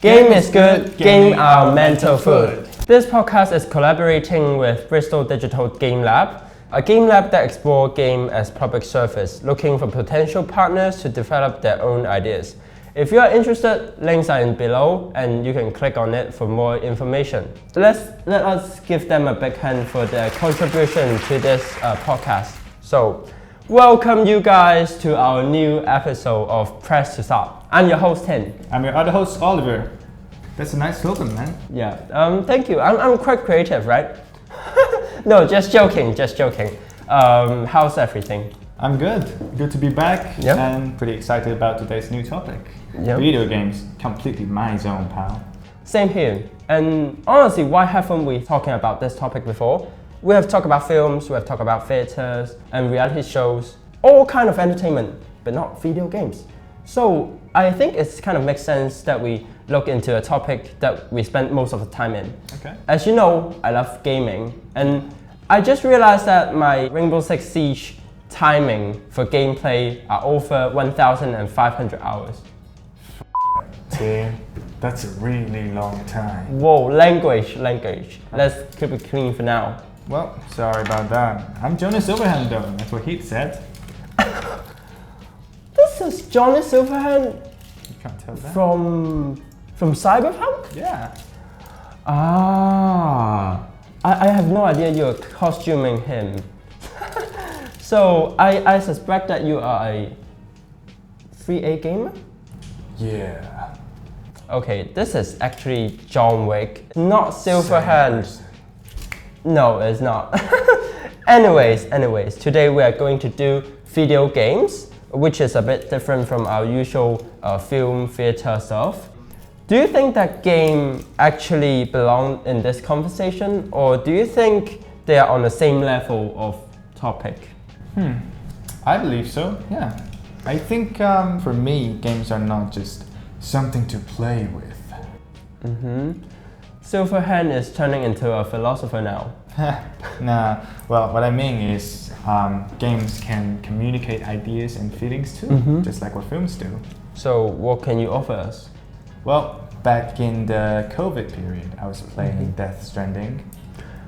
Game is good, game our mental food. This podcast is collaborating with Bristol Digital Game Lab, a game lab that explores game as public service, looking for potential partners to develop their own ideas. If you are interested, links are in below and you can click on it for more information. Let us give them a big hand for their contribution to this podcast. So, welcome you guys to our new episode of Press to Start. I'm your host, Tin. I'm your other host, Oliver. That's a nice slogan, man. Yeah, thank you. I'm quite creative, right? No, just joking. How's everything? I'm good. Good to be back. Yep. And pretty excited about today's new topic. Yep. Video games, completely my zone, pal. Same here. And honestly, why haven't we talking about this topic before? We have talked about films, we have talked about theaters and reality shows, all kind of entertainment, but not video games. So I think it kind of makes sense that we look into a topic that we spend most of the time in. Okay. As you know, I love gaming, and I just realized that my Rainbow Six Siege timing for gameplay are over 1,500 hours. Tim, that's a really long time. Whoa, language. Let's keep it clean for now. Well, sorry about that. I'm Jonas Silverhand though, that's what he said. This is Johnny Silverhand You can't tell that. from Cyberpunk? Yeah. Ah, I have no idea you're costuming him. So I suspect that you are a 3A gamer? Yeah. Okay, this is actually John Wick, not Silverhand. No, it's not. Anyways, today we are going to do video games, which is a bit different from our usual film, theater stuff. Do you think that game actually belong in this conversation, or do you think they are on the same level of topic? I believe so, yeah. I think for me, games are not just something to play with. Silverhand is turning into a philosopher now. Nah, well, what I mean is games can communicate ideas and feelings too, just like what films do. So what can you offer us? Well, back in the COVID period, I was playing Death Stranding.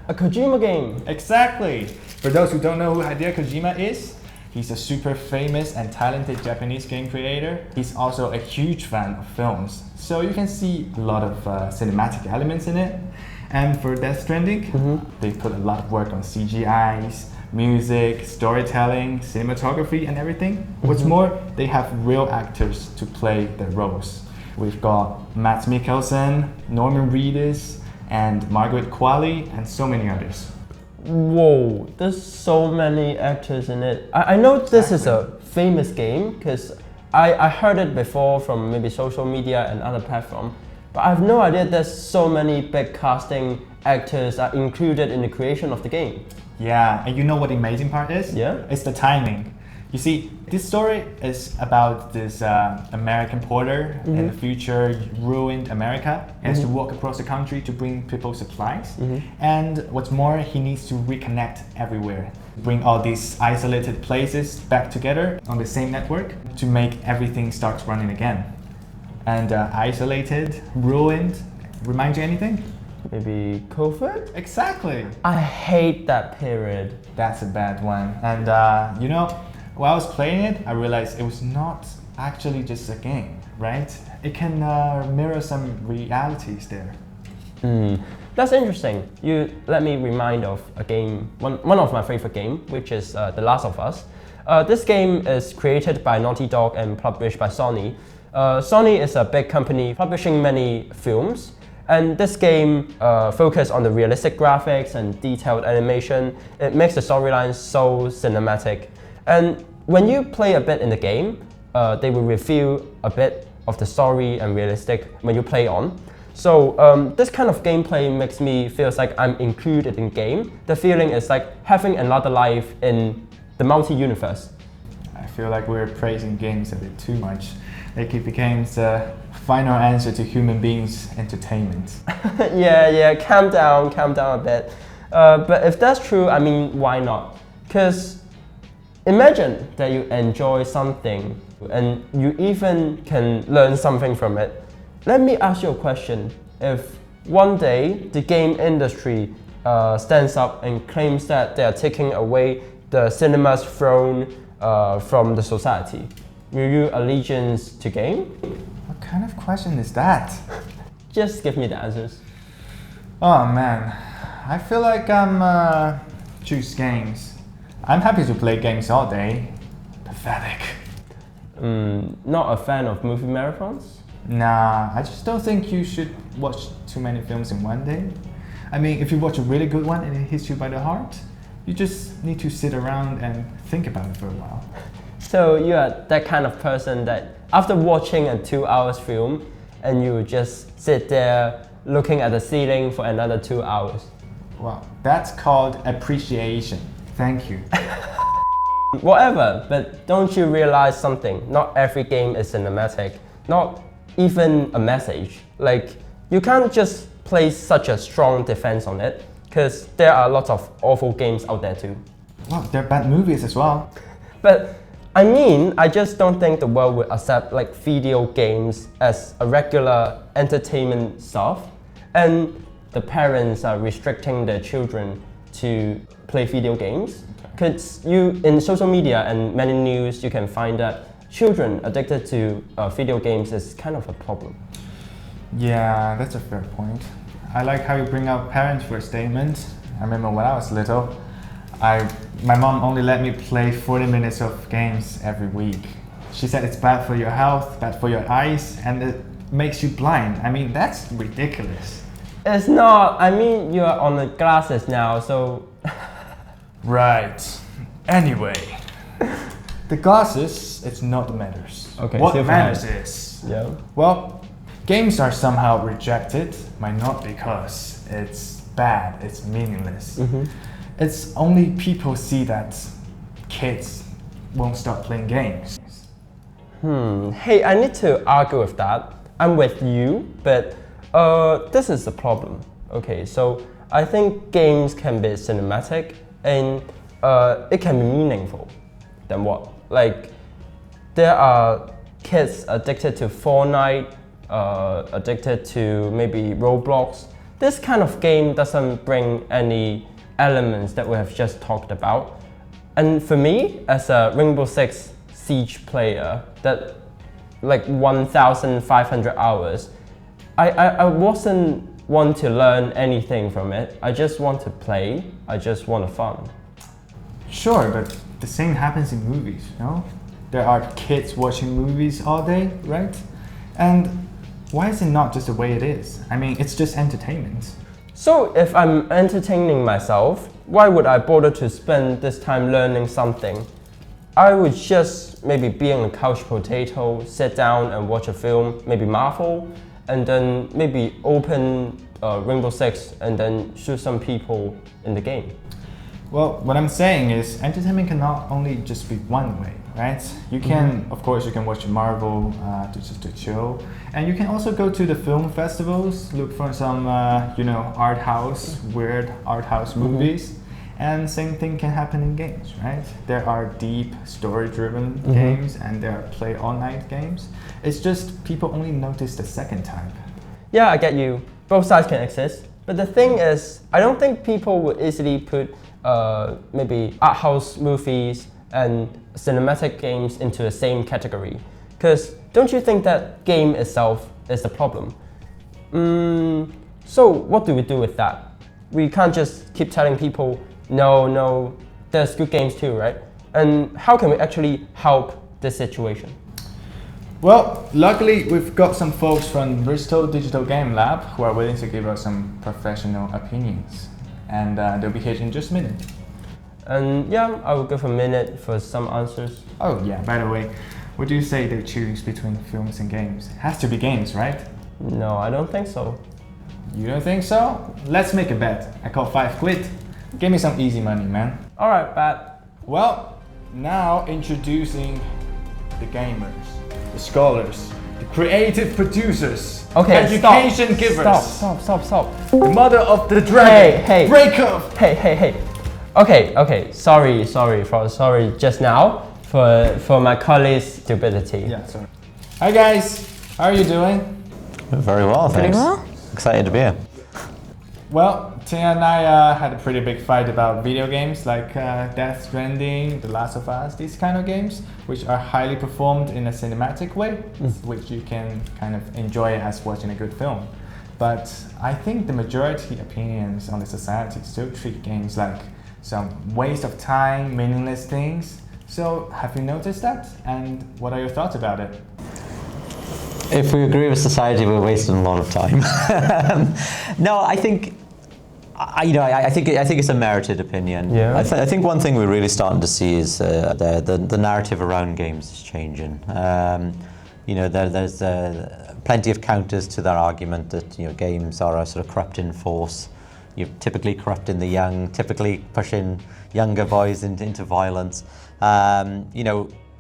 A Kojima game. Exactly! For those who don't know who Hideo Kojima is, he's a super famous and talented Japanese game creator. He's also a huge fan of films, so you can see a lot of cinematic elements in it. And for Death Stranding, they put a lot of work on CGIs, music, storytelling, cinematography and everything. What's more, they have real actors to play their roles. We've got Mads Mikkelsen, Norman Reedus, and Margaret Qualley, and so many others. Whoa, there's so many actors in it. I know this is a famous game because I heard it before from maybe social media and other platforms, but I have no idea there's so many big casting actors are included in the creation of the game. Yeah, and you know what the amazing part is? Yeah? It's the timing. You see, this story is about this American porter in the future ruined America. He has to walk across the country to bring people supplies. And what's more, he needs to reconnect everywhere. Bring all these isolated places back together on the same network to make everything start running again. And isolated, ruined, remind you anything? Maybe COVID? Exactly. I hate that period. That's a bad one. And you know, while I was playing it, I realized it was not actually just a game, right? It can mirror some realities there. That's interesting. You let me remind of a game, one of my favorite games, which is The Last of Us. This game is created by Naughty Dog and published by Sony. Sony is a big company publishing many films, and this game focuses on the realistic graphics and detailed animation. It makes the storyline so cinematic. And when you play a bit in the game, they will reveal a bit of the story and realistic when you play on. So this kind of gameplay makes me feel like I'm included in game. The feeling is like having another life in the multi-universe. I feel like we're praising games a bit too much. Like it became the final answer to human beings' entertainment. Yeah, calm down a bit. But if that's true, I mean, why not? Because imagine that you enjoy something and you even can learn something from it. Let me ask you a question. If one day the game industry stands up and claims that they are taking away the cinema's throne from the society, will you allegiance to game? What kind of question is that? Just give me the answers. Oh man, I feel like I'm choose games. I'm happy to play games all day. Pathetic. Not a fan of movie marathons? Nah, I just don't think you should watch too many films in one day. I mean, if you watch a really good one and it hits you by the heart, you just need to sit around and think about it for a while. So you are that kind of person that after watching a 2 hours film and you just sit there looking at the ceiling for another 2 hours. Wow, that's called appreciation. Thank you. Whatever, but don't you realize something? Not every game is cinematic, not even a message. Like, you can't just place such a strong defense on it, because there are lots of awful games out there too. Well, there are bad movies as well. But I mean, I just don't think the world would accept like video games as a regular entertainment stuff, and the parents are restricting their children to play video games. Because you, in social media and many news, you can find that children addicted to video games is kind of a problem. Yeah, that's a fair point. I like how you bring out parents for a statement. I remember when I was little, my mom only let me play 40 minutes of games every week. She said it's bad for your health, bad for your eyes, and it makes you blind. I mean, that's ridiculous. It's not. I mean, you are on the glasses now, so... Right. Anyway, the glasses, it's not what matters. Okay, what matters is, yeah. well, games are somehow rejected, but not because it's bad, it's meaningless. It's only people see that kids won't stop playing games. Hey, I need to argue with that. I'm with you, but this is the problem. Okay, so I think games can be cinematic and it can be meaningful. Then what? Like, there are kids addicted to Fortnite, addicted to maybe Roblox. This kind of game doesn't bring any elements that we have just talked about. And for me, as a Rainbow Six Siege player, that like 1,500 hours, I wasn't want to learn anything from it. I just want to play. I just want fun. Sure, but the same happens in movies, you know? There are kids watching movies all day, right? And why is it not just the way it is? I mean, it's just entertainment. So if I'm entertaining myself, why would I bother to spend this time learning something? I would just maybe be on a couch potato, sit down and watch a film, maybe Marvel, and then maybe open Rainbow Six and then shoot some people in the game. Well, what I'm saying is entertainment cannot only just be one way, right? You can, of course, you can watch Marvel to chill, and you can also go to the film festivals, look for some, art house, weird art house movies, and same thing can happen in games, right? There are deep story-driven games, and there are play all-night games. It's just people only notice the second type. Yeah, I get you. Both sides can exist, but the thing is, I don't think people would easily put maybe art house movies and cinematic games into the same category. Because don't you think that game itself is the problem? So what do we do with that? We can't just keep telling people, no, there's good games too, right? And how can we actually help this situation? Well, luckily we've got some folks from Bristol Digital Game Lab who are willing to give us some professional opinions. And they'll be here in just a minute. And yeah, I will give a minute for some answers. Oh yeah, by the way, what do you say they choose between films and games? It has to be games, right? No, I don't think so. You don't think so? Let's make a bet. I call 5 quid. Give me some easy money, man. Alright, bet. Well, now introducing the gamers, the scholars, the creative producers, okay, education givers. Stop. The mother of the dragon. Hey. Break up. Hey. Okay. Sorry just now for my colleague's stupidity. Yeah, sorry. Hi guys, how are you doing? Very well, Pretty thanks. well. Excited to be here. Well, Tia and I had a pretty big fight about video games like Death Stranding, The Last of Us, these kind of games, which are highly performed in a cinematic way, which you can kind of enjoy as watching a good film. But I think the majority opinions on the society still treat games like some waste of time, meaningless things. So have you noticed that? And what are your thoughts about it? If we agree with society, we're wasting a lot of time. No, I think, I think it's a merited opinion. Yeah. I think one thing we're really starting to see is the narrative around games is changing. There's plenty of counters to that argument that games are a sort of corrupting force. You're typically corrupting the young, typically pushing younger boys into violence.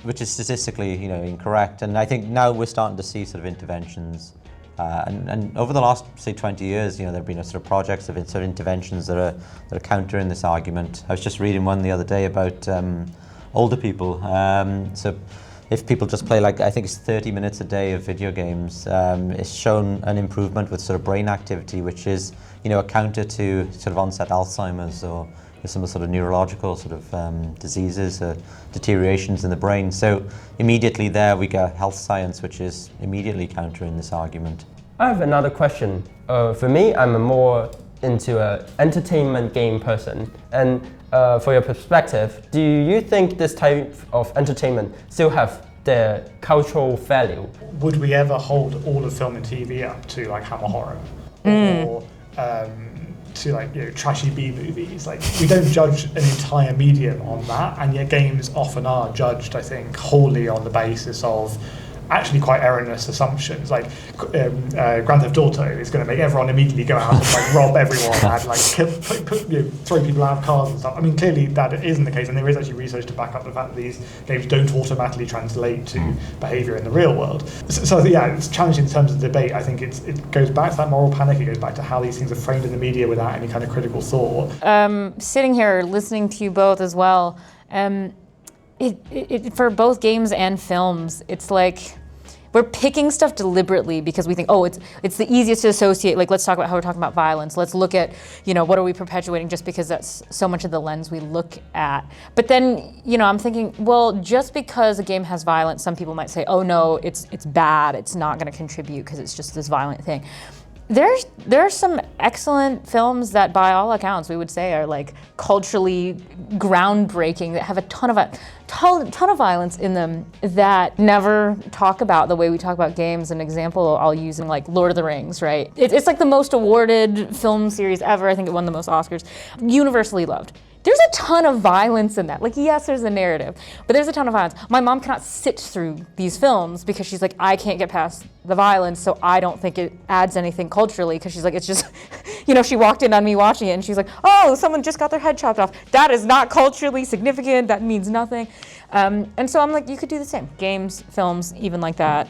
Which is statistically, incorrect. And I think now we're starting to see sort of interventions. And over the last, say, 20 years, there have been sort of projects of sort of interventions that are countering this argument. I was just reading one the other day about older people. So if people just play I think it's 30 minutes a day of video games, it's shown an improvement with sort of brain activity, which is, a counter to sort of onset Alzheimer's or some sort of neurological sort of diseases, deteriorations in the brain. So immediately there we get health science, which is immediately countering this argument. I have another question. For me, I'm a more into an entertainment game person. And for your perspective, do you think this type of entertainment still have the cultural value? Would we ever hold all of film and TV up to Hammer Horror? Or to trashy B movies? We don't judge an entire medium on that, and yet games often are judged, I think, wholly on the basis of actually quite erroneous assumptions. Grand Theft Auto is going to make everyone immediately go out and rob everyone and throw people out of cars and stuff. I mean, clearly that isn't the case, and there is actually research to back up the fact that these games don't automatically translate to behaviour in the real world. So yeah, it's challenging in terms of debate. I think it goes back to that moral panic. It goes back to how these things are framed in the media without any kind of critical thought. Sitting here listening to you both as well, for both games and films, it's like we're picking stuff deliberately because we think, it's the easiest to associate. Let's talk about how we're talking about violence. Let's look at, what are we perpetuating, just because that's so much of the lens we look at. But then, I'm thinking, well, just because a game has violence, some people might say, oh no, it's bad. It's not going to contribute because it's just this violent thing. There are some excellent films that, by all accounts, we would say are culturally groundbreaking, that have a ton of violence in them, that never talk about the way we talk about games. An example I'll use in Lord of the Rings, right? It's the most awarded film series ever. I think it won the most Oscars. Universally loved. There's a ton of violence in that. Yes, there's a narrative, but there's a ton of violence. My mom cannot sit through these films because she's like, I can't get past the violence, so I don't think it adds anything culturally, because she's like, it's just, she walked in on me watching it and she's like, oh, someone just got their head chopped off. That is not culturally significant. That means nothing. And so I'm like, you could do the same. Games, films, even like that.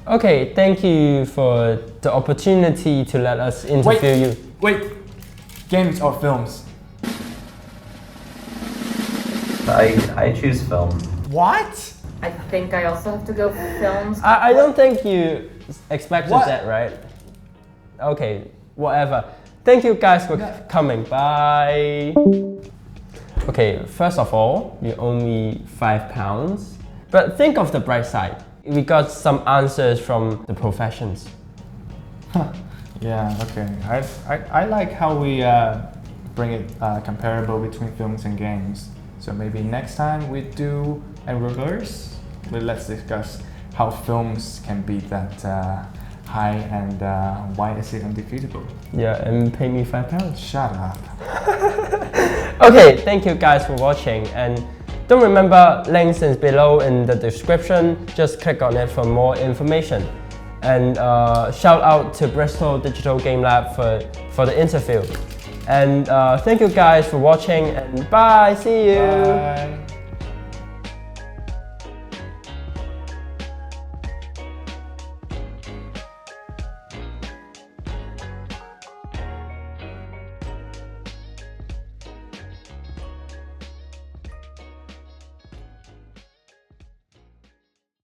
Okay, thank you for the opportunity to let us interview you. Wait, games or films? I choose film. What? I think I also have to go films. I don't think you expected What? that, right? Okay, whatever. Thank you guys for coming. Bye. Okay, first of all, you owe me £5. But think of the bright side. We got some answers from the professions. Yeah, okay. I like how we bring it comparable between films and games. So maybe next time we do a reverse. But let's discuss how films can be that high and why is it undefeatable. Yeah, and pay me £5. Shut up. Okay, thank you guys for watching, and don't remember, links is below in the description. Just click on it for more information. And shout out to Bristol Digital Game Lab for the interview. And thank you guys for watching, and bye, see you. Bye.